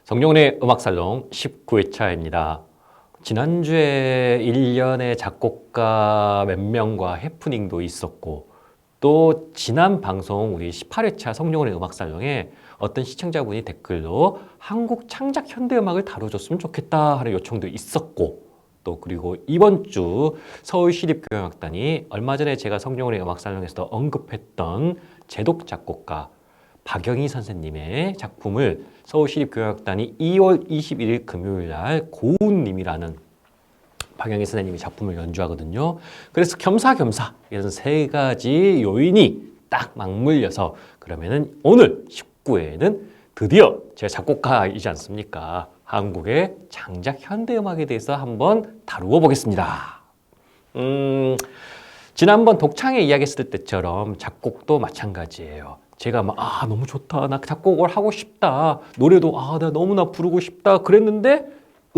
성룡의 음악살롱 19회차입니다. 지난주에 1년의 작곡가 몇 명과 해프닝도 있었고, 또 지난 방송 우리 18회차 성룡의 음악살롱에 어떤 시청자분이 댓글로 한국 창작 현대음악을 다뤄줬으면 좋겠다 하는 요청도 있었고, 또 그리고 이번 주 서울시립교향악단이 얼마 전에 제가 성룡의 음악살롱에서 언급했던 제독 작곡가 박영희 선생님의 작품을 서울시립교향악단이 2월 21일 금요일 날 고운님이라는 박영희 선생님이 작품을 연주하거든요. 그래서 겸사겸사 이런 세 가지 요인이 딱 맞물려서 그러면은 오늘 19회에는 드디어 제가 작곡가이지 않습니까? 한국의 장작 현대음악에 대해서 한번 다루어 보겠습니다. 지난번 독창회 이야기했을 때처럼 작곡도 마찬가지예요. 제가 막 너무 좋다, 나 작곡을 하고 싶다, 노래도 나 너무나 부르고 싶다 그랬는데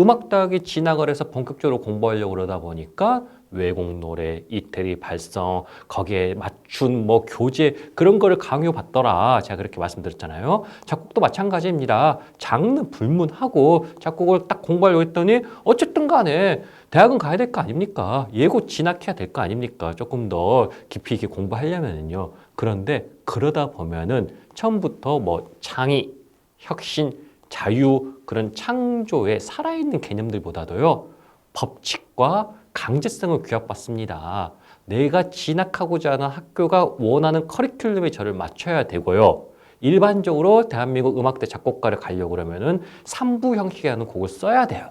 음악대학에 진학을 해서 본격적으로 공부하려고 그러다 보니까 외국 노래, 이태리 발성, 거기에 맞춘 뭐 교재 그런 거를 강요받더라. 제가 그렇게 말씀드렸잖아요. 작곡도 마찬가지입니다. 장르 불문하고 작곡을 딱 공부하려고 했더니 어쨌든 간에 대학은 가야 될 거 아닙니까? 예고 진학해야 될 거 아닙니까? 조금 더 깊이 있게 공부하려면요. 그런데 그러다 보면은 처음부터 뭐 창의, 혁신, 자유 그런 창조의 살아있는 개념들보다도요. 법칙과 강제성을 규약받습니다. 내가 진학하고자 하는 학교가 원하는 커리큘럼에 저를 맞춰야 되고요. 일반적으로 대한민국 음악대 작곡가를 가려고 그러면은 3부 형식의 하는 곡을 써야 돼요.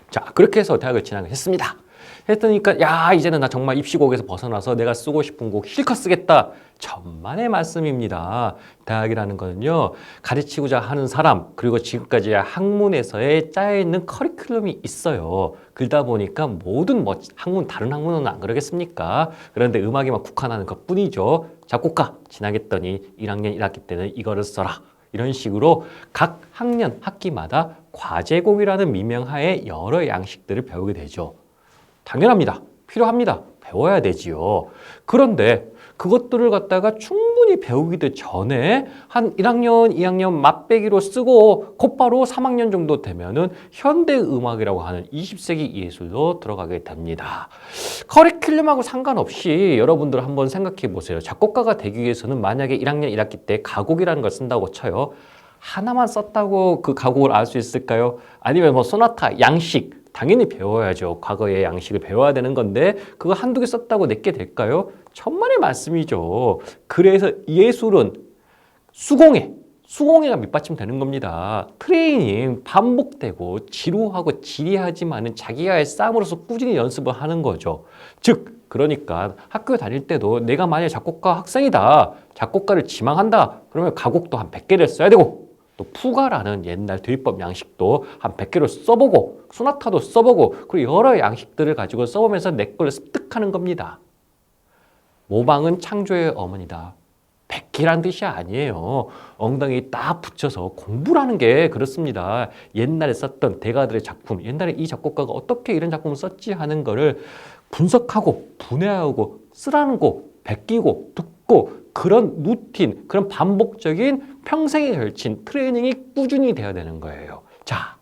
자, 그렇게 해서 대학을 진학을 했습니다. 했더니까 이제는 나 정말 입시곡에서 벗어나서 내가 쓰고 싶은 곡 실컷 쓰겠다. 천만의 말씀입니다. 대학이라는 거는요. 가르치고자 하는 사람 그리고 지금까지 학문에서의 짜여있는 커리큘럼이 있어요. 그러다 보니까 모든 다른 학문은 안 그러겠습니까? 그런데 음악에만 국한하는 것뿐이죠. 작곡가 진학했더니 1학년 1학기 때는 이거를 써라. 이런 식으로 각 학년 학기마다 과제곡이라는 미명하에 여러 양식들을 배우게 되죠. 당연합니다. 필요합니다. 배워야 되지요. 그런데 그것들을 갖다가 충분히 배우기도 전에 한 1학년, 2학년 맛배기로 쓰고 곧바로 3학년 정도 되면은 현대음악이라고 하는 20세기 예술로 들어가게 됩니다. 커리큘럼하고 상관없이 여러분들 한번 생각해 보세요. 작곡가가 되기 위해서는 만약에 1학년 1학기 때 가곡이라는 걸 쓴다고 쳐요. 하나만 썼다고 그 가곡을 알 수 있을까요? 아니면 뭐 소나타, 양식 당연히 배워야죠. 과거의 양식을 배워야 되는 건데 그거 한두 개 썼다고 내게 될까요? 천만의 말씀이죠. 그래서 예술은 수공예가 밑받침되는 겁니다. 트레이닝 반복되고 지루하고 지리하지만은 자기와의 싸움으로서 꾸준히 연습을 하는 거죠. 즉 그러니까 학교 다닐 때도 내가 만약 작곡가 학생이다. 작곡가를 지망한다. 그러면 가곡도 한 100개를 써야 되고 또 푸가라는 옛날 대위법 양식도 한 100개를 써보고 소나타도 써보고 그리고 여러 양식들을 가지고 써보면서 내 걸 습득하는 겁니다. 모방은 창조의 어머니다. 백기란 뜻이 아니에요. 엉덩이 딱 붙여서 공부라는 게 그렇습니다. 옛날에 썼던 대가들의 작품, 옛날에 이 작곡가가 어떻게 이런 작품을 썼지 하는 거를 분석하고 분해하고 쓰라는 곡, 베끼고 듣고 그런 루틴, 그런 반복적인 평생에 걸친 트레이닝이 꾸준히 돼야 되는 거예요. 자,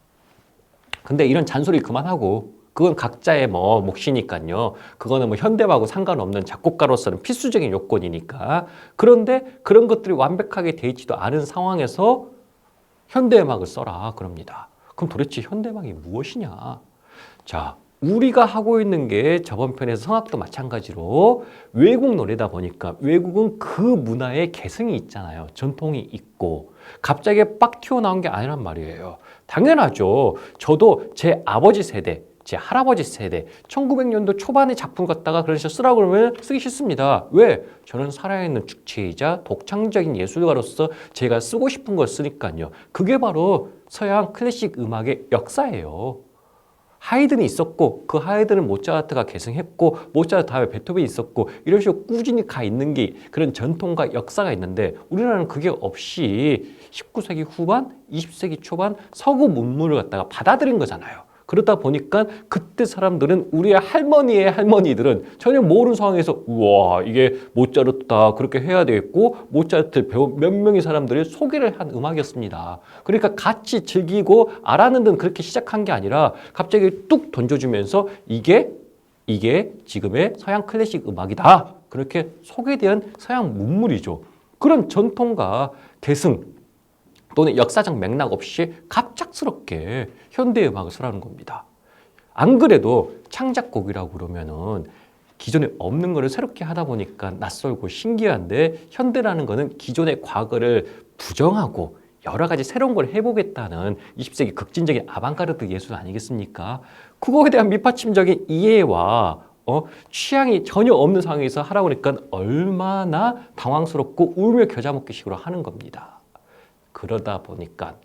근데 이런 잔소리 그만하고 그건 각자의 몫이니까요. 그거는 현대하고 상관없는 작곡가로서는 필수적인 요건이니까. 그런데 그런 것들이 완벽하게 돼 있지도 않은 상황에서 현대음악을 써라 그럽니다. 그럼 도대체 현대음악이 무엇이냐? 자, 우리가 하고 있는 게 저번 편에서 성악도 마찬가지로 외국 노래다 보니까 외국은 그 문화의 개성이 있잖아요. 전통이 있고 갑자기 빡 튀어나온 게 아니란 말이에요. 당연하죠. 저도 제 아버지 세대, 제 할아버지 세대 1900년도 초반의 작품 갖다가 그래서 쓰라고 그러면 쓰기 싫습니다. 왜? 저는 살아있는 주체이자 독창적인 예술가로서 제가 쓰고 싶은 걸 쓰니까요. 그게 바로 서양 클래식 음악의 역사예요. 하이든이 있었고 그 하이든은 모차르트가 계승했고 모차르트 다음에 베토벤이 있었고 이런 식으로 꾸준히 가 있는 게 그런 전통과 역사가 있는데 우리나라는 그게 없이 19세기 후반, 20세기 초반 서구 문물을 갖다가 받아들인 거잖아요. 그러다 보니까 그때 사람들은 우리의 할머니의 할머니들은 전혀 모르는 상황에서 우와 이게 모차르트다 그렇게 해야 되겠고 모차르트를 배운 몇 명의 사람들이 소개를 한 음악이었습니다. 그러니까 같이 즐기고 알아는 듯 그렇게 시작한 게 아니라 갑자기 뚝 던져주면서 이게 지금의 서양 클래식 음악이다. 그렇게 소개된 서양 문물이죠. 그런 전통과 계승 또는 역사적 맥락 없이 갑작스럽게 현대 음악을 설하는 겁니다. 안 그래도 창작곡이라고 그러면은 기존에 없는 거를 새롭게 하다 보니까 낯설고 신기한데 현대라는 거는 기존의 과거를 부정하고 여러 가지 새로운 걸 해보겠다는 20세기 극진적인 아방가르드 예술 아니겠습니까? 그거에 대한 밑받침적인 이해와 취향이 전혀 없는 상황에서 하라고 하니까 얼마나 당황스럽고 울며 겨자 먹기 식으로 하는 겁니다. 그러다 보니까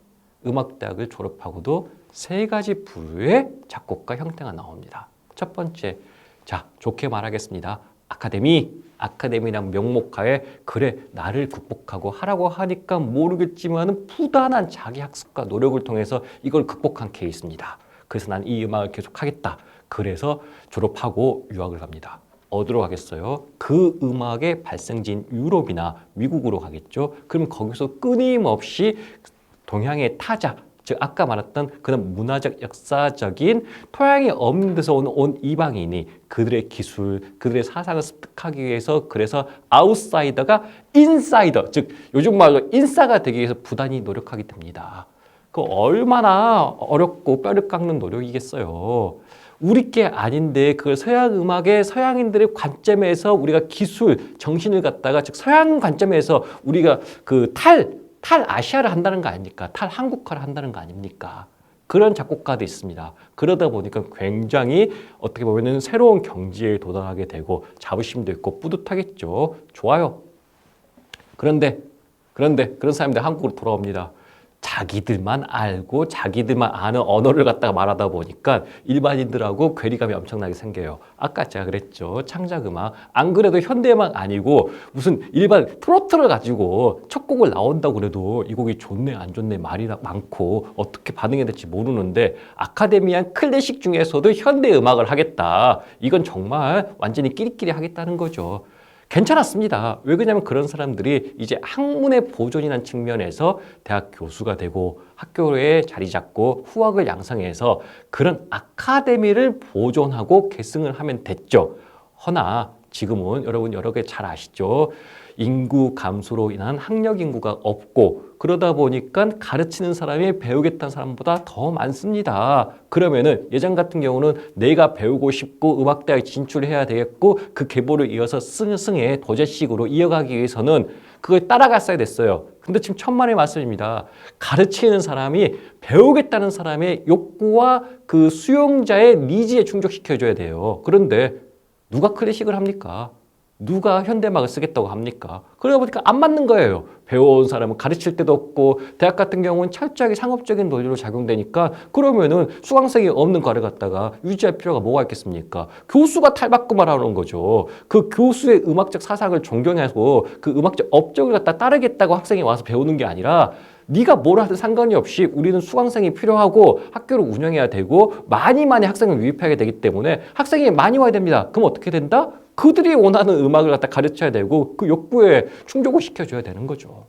음악대학을 졸업하고도 세 가지 부류의 작곡가 형태가 나옵니다. 첫 번째, 자 좋게 말하겠습니다. 아카데미란 명목하에 그래 나를 극복하고 하라고 하니까 모르겠지만 부단한 자기 학습과 노력을 통해서 이걸 극복한 케이스입니다. 그래서 난 이 음악을 계속 하겠다. 그래서 졸업하고 유학을 갑니다. 어디로 가겠어요? 그 음악의 발생지인 유럽이나 미국으로 가겠죠. 그럼 거기서 끊임없이 동양의 타자, 즉 아까 말했던 그런 문화적 역사적인 토양이 없는 데서 온 이방인이 그들의 기술, 그들의 사상을 습득하기 위해서 그래서 아웃사이더가 인사이더, 즉 요즘 말로 인싸가 되기 위해서 부단히 노력하게 됩니다. 그 얼마나 어렵고 뼈를 깎는 노력이겠어요. 우리 게 아닌데 그걸 서양 음악의 서양인들의 관점에서 우리가 기술, 정신을 갖다가 즉 서양 관점에서 우리가 그 탈아시아를 한다는 거 아닙니까? 탈한국화를 한다는 거 아닙니까? 그런 작곡가도 있습니다. 그러다 보니까 굉장히 어떻게 보면 새로운 경지에 도달하게 되고 자부심도 있고 뿌듯하겠죠. 좋아요. 그런데 그런 사람들 한국으로 돌아옵니다. 자기들만 알고 자기들만 아는 언어를 갖다가 말하다 보니까 일반인들하고 괴리감이 엄청나게 생겨요. 아까 제가 그랬죠. 창작음악. 안 그래도 현대음악 아니고 무슨 일반 트로트를 가지고 첫 곡을 나온다고 그래도 이 곡이 좋네 안 좋네 말이 많고 어떻게 반응해야 될지 모르는데 아카데미안 클래식 중에서도 현대음악을 하겠다. 이건 정말 완전히 끼리끼리 하겠다는 거죠. 괜찮았습니다. 왜 그러냐면 그런 사람들이 이제 학문의 보존이라는 측면에서 대학 교수가 되고 학교에 자리 잡고 후학을 양성해서 그런 아카데미를 보존하고 계승을 하면 됐죠. 허나 지금은 여러분 여러 개 잘 아시죠? 인구 감소로 인한 학력 인구가 없고 그러다 보니까 가르치는 사람이 배우겠다는 사람보다 더 많습니다. 그러면은 예전 같은 경우는 내가 배우고 싶고 음악대학에 진출해야 되겠고 그 계보를 이어서 승의 도제식으로 이어가기 위해서는 그걸 따라갔어야 됐어요. 근데 지금 천만의 말씀입니다. 가르치는 사람이 배우겠다는 사람의 욕구와 그 수용자의 니즈에 충족시켜줘야 돼요. 그런데 누가 클래식을 합니까? 누가 현대음악을 쓰겠다고 합니까? 그러다 보니까 안 맞는 거예요. 배워온 사람은 가르칠 데도 없고 대학 같은 경우는 철저하게 상업적인 논리로 작용되니까 그러면은 수강생이 없는 과를 갖다가 유지할 필요가 뭐가 있겠습니까? 교수가 탈바꿈을 하는 거죠. 그 교수의 음악적 사상을 존경해서 그 음악적 업적을 갖다 따르겠다고 학생이 와서 배우는 게 아니라 네가 뭘 하든 상관이 없이 우리는 수강생이 필요하고 학교를 운영해야 되고 많이 학생을 유입하게 되기 때문에 학생이 많이 와야 됩니다. 그럼 어떻게 된다? 그들이 원하는 음악을 갖다 가르쳐야 되고 그 욕구에 충족을 시켜줘야 되는 거죠.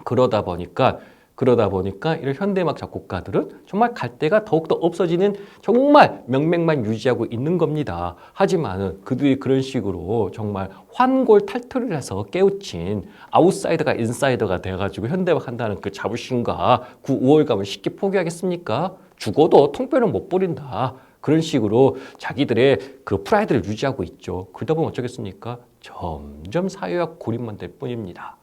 그러다 보니까 이런 현대음악 작곡가들은 정말 갈 데가 더욱더 없어지는 정말 명맥만 유지하고 있는 겁니다. 하지만은 그들이 그런 식으로 정말 환골탈퇴를 해서 깨우친 아웃사이더가 인사이더가 돼가지고 현대음악 한다는 그 자부심과 그 우월감을 쉽게 포기하겠습니까? 죽어도 통뼈는 못 버린다. 그런 식으로 자기들의 그 프라이드를 유지하고 있죠. 그러다 보면 어쩌겠습니까? 점점 사회와 고립만 될 뿐입니다.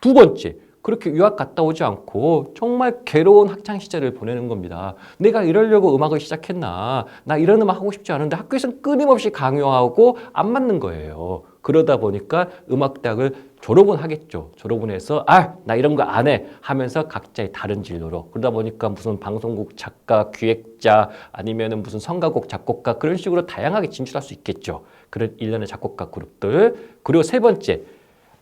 두 번째, 그렇게 유학 갔다 오지 않고 정말 괴로운 학창 시절을 보내는 겁니다. 내가 이러려고 음악을 시작했나? 나 이런 음악 하고 싶지 않은데 학교에서는 끊임없이 강요하고 안 맞는 거예요. 그러다 보니까 음악대학을 졸업은 하겠죠. 졸업은 해서 나 이런 거 안 해 하면서 각자의 다른 진로로 그러다 보니까 무슨 방송국 작가, 기획자 아니면은 무슨 성가곡 작곡가 그런 식으로 다양하게 진출할 수 있겠죠. 그런 일련의 작곡가 그룹들. 그리고 세 번째,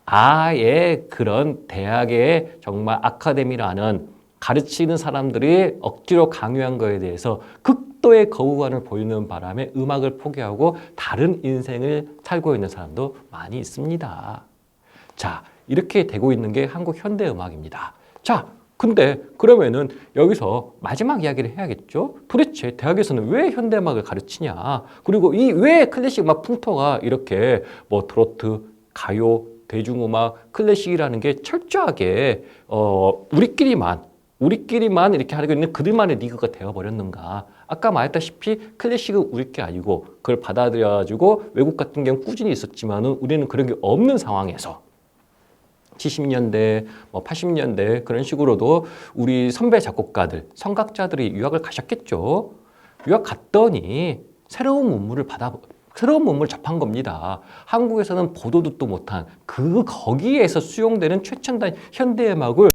아예 그런 대학의 정말 아카데미라는 가르치는 사람들이 억지로 강요한 거에 대해서 극도의 거부감을 보이는 바람에 음악을 포기하고 다른 인생을 살고 있는 사람도 많이 있습니다. 자, 이렇게 되고 있는 게 한국 현대음악입니다. 자, 근데 그러면은 여기서 마지막 이야기를 해야겠죠? 도대체 대학에서는 왜 현대음악을 가르치냐? 그리고 이 왜 클래식 음악 풍토가 이렇게 뭐 트로트, 가요, 대중음악, 클래식이라는 게 철저하게 우리끼리만 이렇게 하고 있는 그들만의 리그가 되어버렸는가. 아까 말했다시피 클래식은 우리 게 아니고 그걸 받아들여가지고 외국 같은 경우는 꾸준히 있었지만은 우리는 그런 게 없는 상황에서 70년대, 80년대 그런 식으로도 우리 선배 작곡가들, 성각자들이 유학을 가셨겠죠. 유학 갔더니 새로운 문물을 접한 겁니다. 한국에서는 보도도 또 못한 거기에서 수용되는 최첨단 현대음악을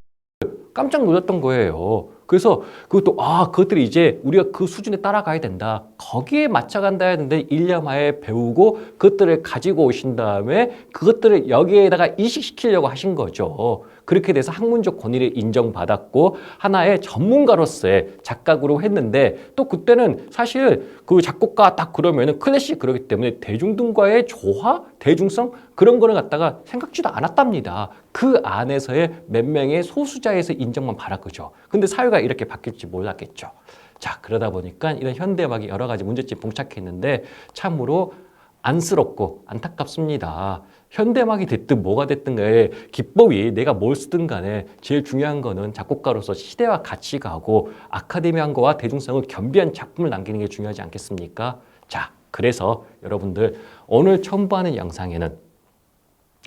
깜짝 놀랐던 거예요. 그래서 그것들이 이제 우리가 그 수준에 따라가야 된다. 거기에 맞춰간다 했는데 1년 만에 배우고 그것들을 가지고 오신 다음에 그것들을 여기에다가 이식시키려고 하신 거죠. 그렇게 돼서 학문적 권위를 인정받았고 하나의 전문가로서의 작가로 했는데 또 그때는 사실 그 작곡가 딱 그러면은 클래식 그러기 때문에 대중들과의 조화, 대중성 그런 거를 갖다가 생각지도 않았답니다. 그 안에서의 몇 명의 소수자에서 인정만 받았거죠. 근데 사회가 이렇게 바뀔지 몰랐겠죠. 자, 그러다 보니까 이런 현대음악이 여러 가지 문제점이 봉착했는데 참으로 안쓰럽고 안타깝습니다. 현대음악이 됐든 뭐가 됐든 간에 기법이 내가 뭘 쓰든 간에 제일 중요한 거는 작곡가로서 시대와 같이 가고 아카데미한거와 대중성을 겸비한 작품을 남기는 게 중요하지 않겠습니까? 자, 그래서 여러분들 오늘 첨부하는 영상에는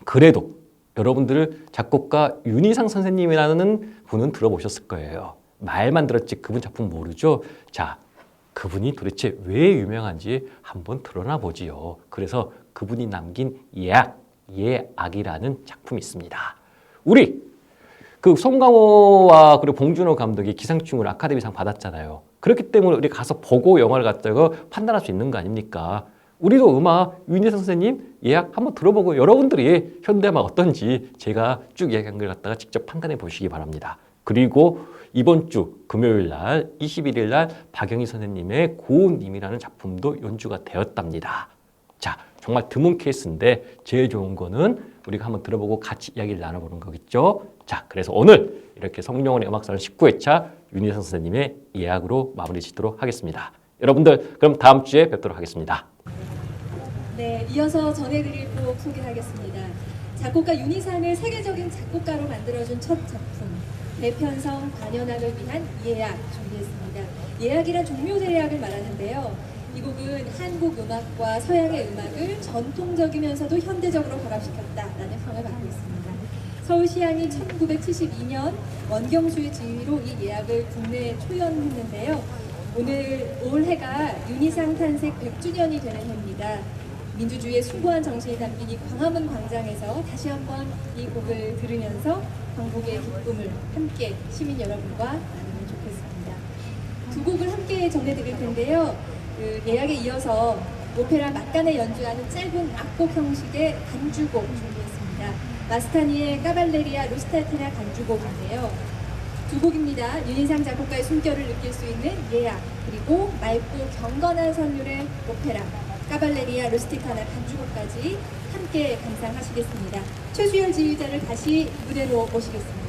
그래도 여러분들 작곡가 윤희상 선생님이라는 분은 들어보셨을 거예요. 말만 들었지 그분 작품 모르죠? 자, 그분이 도대체 왜 유명한지 한번 드러나 보지요. 그래서 그분이 남긴 예악이라는 작품이 있습니다. 우리 그 송강호와 그리고 봉준호 감독이 기생충으로 아카데미상 받았잖아요. 그렇기 때문에 우리 가서 보고 영화를 갖다가 판단할 수 있는 거 아닙니까? 우리도 음악 윤희상 선생님 예약 한번 들어보고 여러분들이 현대음악 어떤지 제가 쭉 이야기한 걸 갖다가 직접 판단해 보시기 바랍니다. 그리고 이번 주 금요일 날 21일 날 박영희 선생님의 고운님이라는 작품도 연주가 되었답니다. 자, 정말 드문 케이스인데 제일 좋은 거는 우리가 한번 들어보고 같이 이야기를 나눠보는 거겠죠. 자, 그래서 오늘 이렇게 성룡원의 음악사론 19회차 윤희상 선생님의 예약으로 마무리 짓도록 하겠습니다. 여러분들 그럼 다음 주에 뵙도록 하겠습니다. 네, 이어서 전해드릴 곡 소개하겠습니다. 작곡가 윤희상을 세계적인 작곡가로 만들어준 첫 작품 대편성 관현악을 위한 예약 준비했습니다. 예약이란 종묘대략을 말하는데요. 이 곡은 한국 음악과 서양의 음악을 전통적이면서도 현대적으로 결합시켰다라는 평을 받고 있습니다. 서울시향이 1972년 원경수의 지휘로 이 예약을 국내에 초연했는데요. 올해가 윤희상 탄생 100주년이 되는 해입니다. 민주주의의 숭고한 정신이 담긴 이 광화문 광장에서 다시 한번 이 곡을 들으면서 광복의 기쁨을 함께 시민 여러분과 나누면 좋겠습니다. 두 곡을 함께 전해드릴 텐데요. 예약에 이어서 오페라 막간에 연주하는 짧은 악곡 형식의 간주곡 준비했습니다. 마스타니의 까발레리아 로스타티나 간주곡인데요. 두 곡입니다. 윤희상 작곡가의 숨결을 느낄 수 있는 예약, 그리고 맑고 경건한 선율의 오페라 까발레리아 루스티카나 간주곡까지 함께 감상하시겠습니다. 최수열 지휘자를 다시 무대로 모시겠습니다.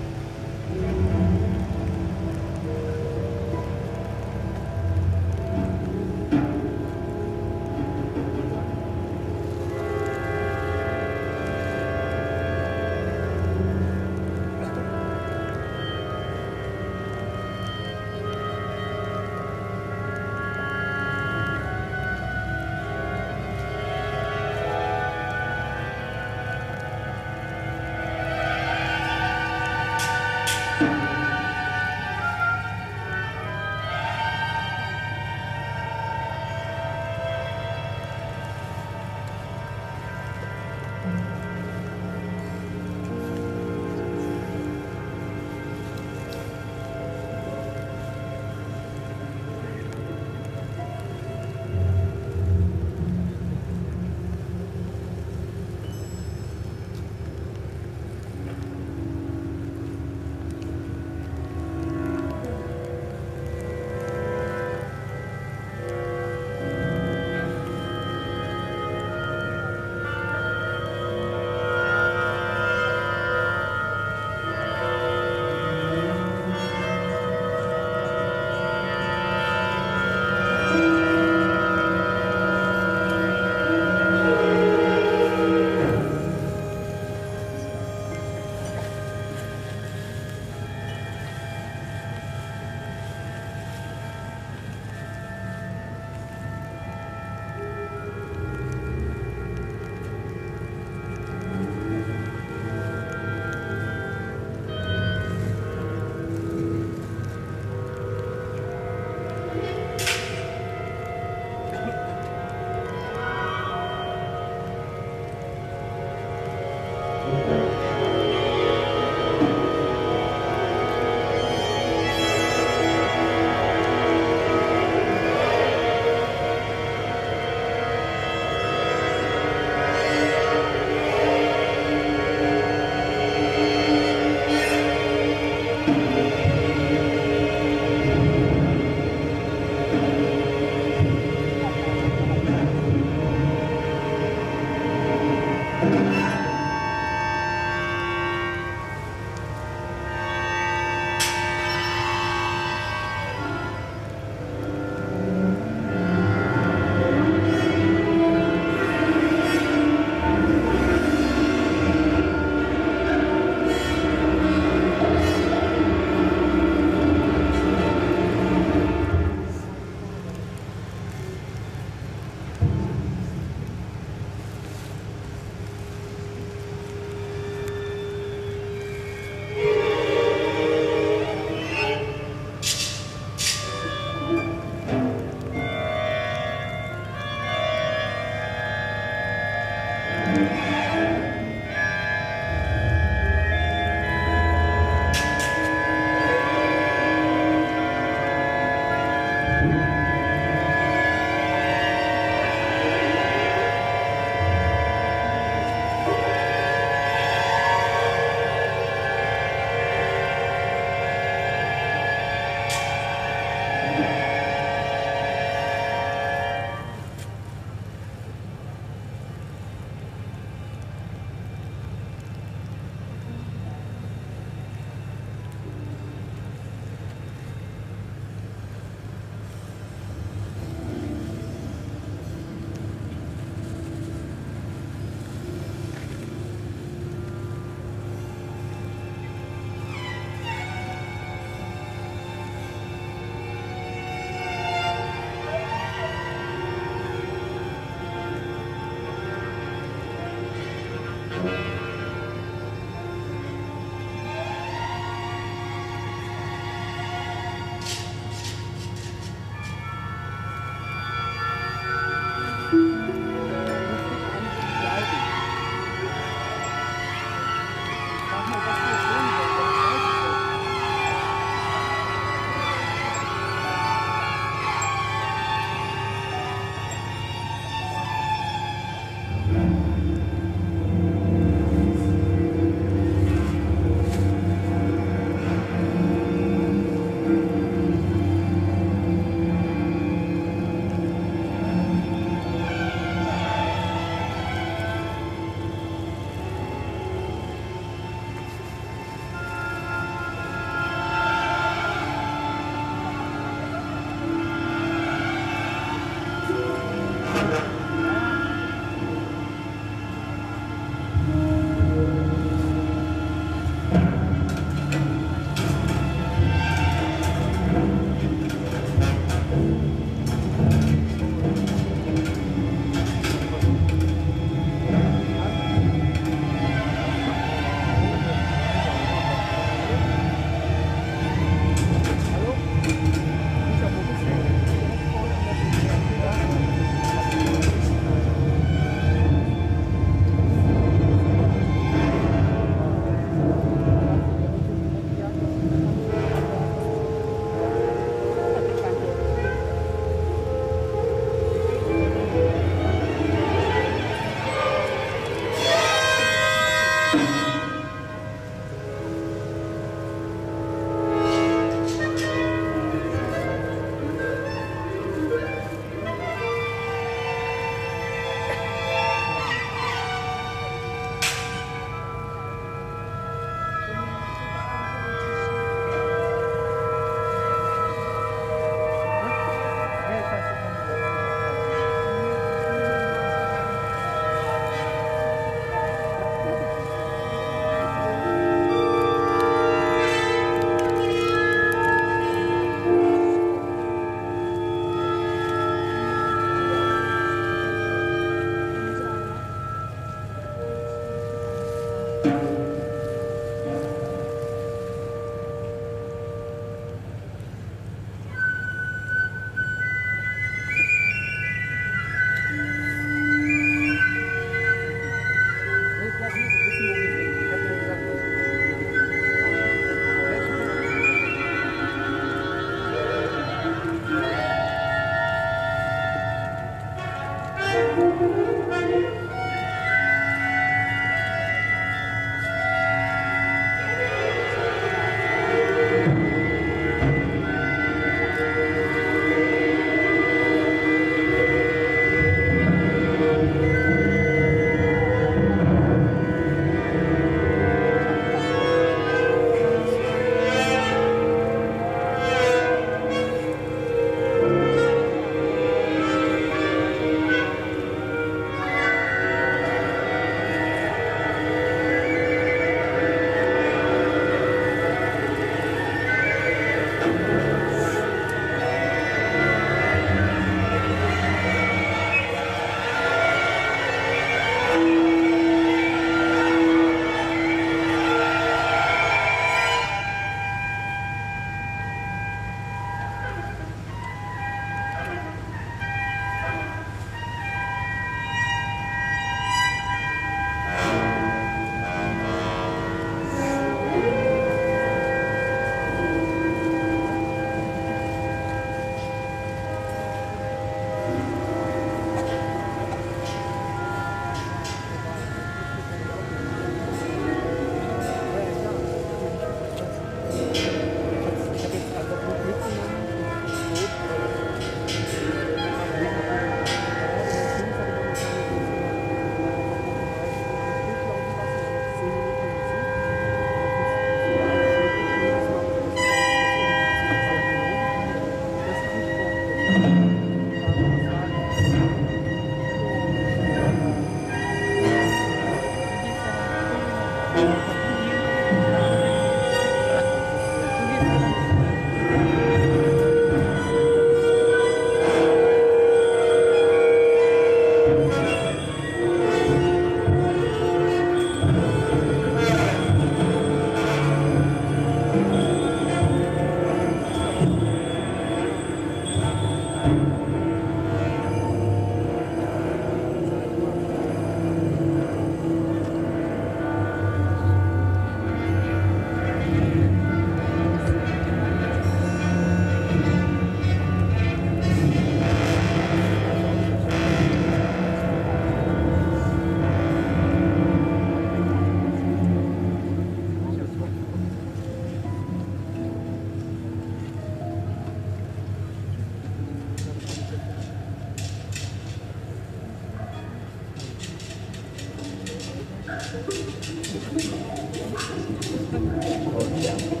네.